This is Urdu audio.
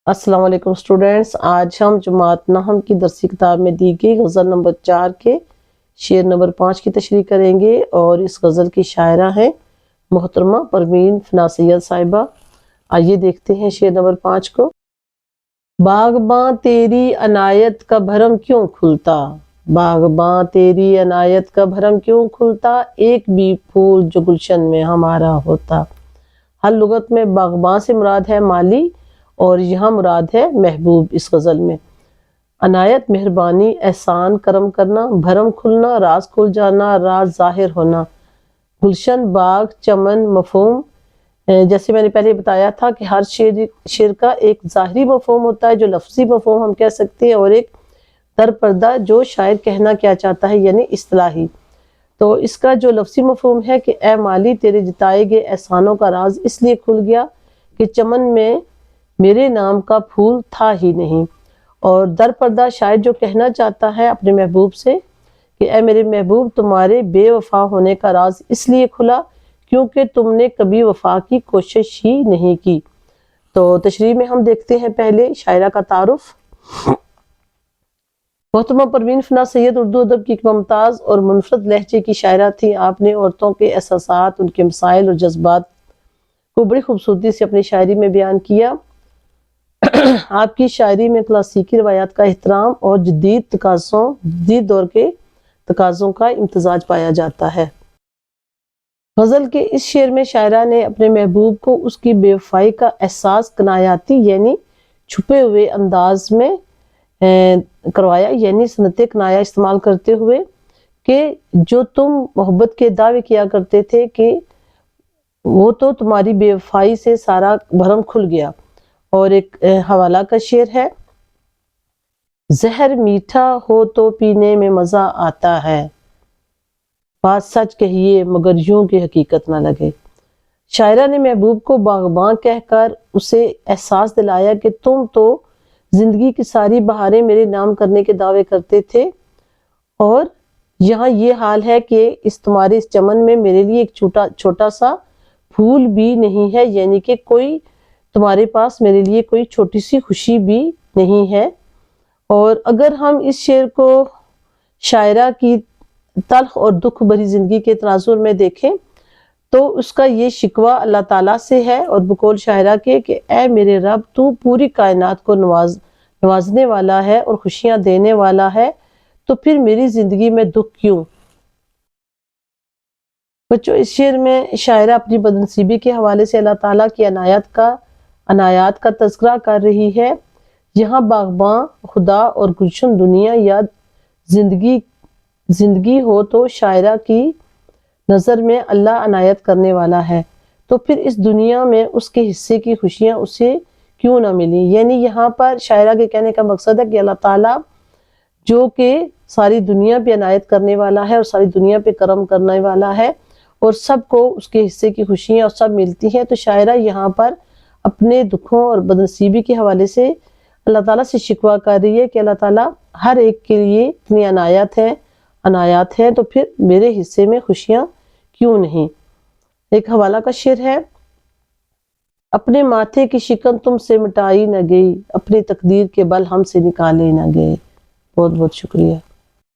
السلام علیکم اسٹوڈینٹس، آج ہم جماعت نحم کی درسی کتاب میں دی گئی غزل نمبر 4 کے شعر نمبر 5 کی تشریح کریں گے، اور اس غزل کی شاعرہ ہیں محترمہ پروین فنا سید صاحبہ۔ آئیے دیکھتے ہیں شعر نمبر 5 کو۔ باغباں تیری عنایت کا بھرم کیوں کھلتا، باغباں تیری عنایت کا بھرم کیوں کھلتا، ایک بھی پھول جو گلشن میں ہمارا ہوتا۔ ہر لغت میں باغباں سے مراد ہے مالی، اور یہاں مراد ہے محبوب اس غزل میں۔ عنایت مہربانی، احسان، کرم کرنا، بھرم کھلنا، راز کھل جانا، راز ظاہر ہونا۔ گلشن، باغ، چمن، مفہوم، جیسے میں نے پہلے بتایا تھا کہ ہر شعر کا ایک ظاہری مفہوم ہوتا ہے جو لفظی مفہوم ہم کہہ سکتے ہیں، اور ایک در پردہ جو شاعر کہنا کیا چاہتا ہے یعنی اصطلاحی۔ تو اس کا جو لفظی مفہوم ہے کہ اے مالی تیرے جتائے گئے احسانوں کا راز اس لیے کھل گیا کہ چمن میں میرے نام کا پھول تھا ہی نہیں۔ اور در پردہ شاعر جو کہنا چاہتا ہے اپنے محبوب سے کہ اے میرے محبوب تمہارے بے وفا ہونے کا راز اس لیے کھلا کیونکہ تم نے کبھی وفا کی کوشش ہی نہیں کی۔ تو تشریح میں ہم دیکھتے ہیں پہلے شاعرہ کا تعارف۔ محترمہ پروین فنا سید اردو ادب کی ایک ممتاز اور منفرد لہجے کی شاعرہ تھی۔ آپ نے عورتوں کے احساسات، ان کے مسائل اور جذبات کو بڑی خوبصورتی سے اپنی شاعری میں بیان کیا۔ آپ کی شاعری میں کلاسیکی روایات کا احترام اور جدید دور کے تقاضوں کا امتزاج پایا جاتا ہے۔ غزل کے اس شعر میں شاعرہ نے اپنے محبوب کو اس کی بے وفائی کا احساس کنایاتی یعنی چھپے ہوئے انداز میں کروایا، یعنی صنعت کنایا استعمال کرتے ہوئے کہ جو تم محبت کے دعوے کیا کرتے تھے کہ وہ تو تمہاری بے وفائی سے سارا بھرم کھل گیا۔ اور ایک حوالہ کا شعر ہے، زہر میٹھا ہو تو پینے میں مزہ آتا ہے، بات سچ کہیے مگر یوں کہ حقیقت نہ لگے۔ شاعرہ نے محبوب کو باغباں کہہ کر اسے احساس دلایا کہ تم تو زندگی کی ساری بہاریں میرے نام کرنے کے دعوے کرتے تھے، اور یہاں یہ حال ہے کہ تمہارے اس چمن میں میرے لیے ایک چھوٹا سا پھول بھی نہیں ہے، یعنی کہ تمہارے پاس میرے لیے کوئی چھوٹی سی خوشی بھی نہیں ہے۔ اور اگر ہم اس شعر کو شاعرہ کی تلخ اور دکھ بھری زندگی کے تناظر میں دیکھیں تو اس کا یہ شکوہ اللہ تعالیٰ سے ہے، اور بقول شاعرہ کے کہ اے میرے رب تو پوری کائنات کو نوازنے والا ہے اور خوشیاں دینے والا ہے، تو پھر میری زندگی میں دکھ کیوں؟ بچوں، اس شعر میں شاعرہ اپنی بدنصیبی کے حوالے سے اللہ تعالیٰ کی عنایات کا تذکرہ کر رہی ہے۔ یہاں باغباں خدا اور گلشن دنیا یا زندگی ہو تو شاعرہ کی نظر میں اللہ عنایت کرنے والا ہے، تو پھر اس دنیا میں اس کے حصے کی خوشیاں اسے کیوں نہ ملی؟ یعنی یہاں پر شاعرہ کے کہنے کا مقصد ہے کہ اللہ تعالیٰ جو کہ ساری دنیا پہ عنایت کرنے والا ہے اور ساری دنیا پہ کرم کرنے والا ہے، اور سب کو اس کے حصے کی خوشیاں اور سب ملتی ہیں، تو شاعرہ یہاں پر اپنے دکھوں اور بدنصیبی کے حوالے سے اللہ تعالیٰ سے شکوہ کر رہی ہے کہ اللہ تعالیٰ ہر ایک کے لیے اتنی عنایات ہیں، تو پھر میرے حصے میں خوشیاں کیوں نہیں؟ ایک حوالہ کا شعر ہے، اپنے ماتھے کی شکن تم سے مٹائی نہ گئی، اپنی تقدیر کے بل ہم سے نکالے نہ گئے۔ بہت بہت شکریہ۔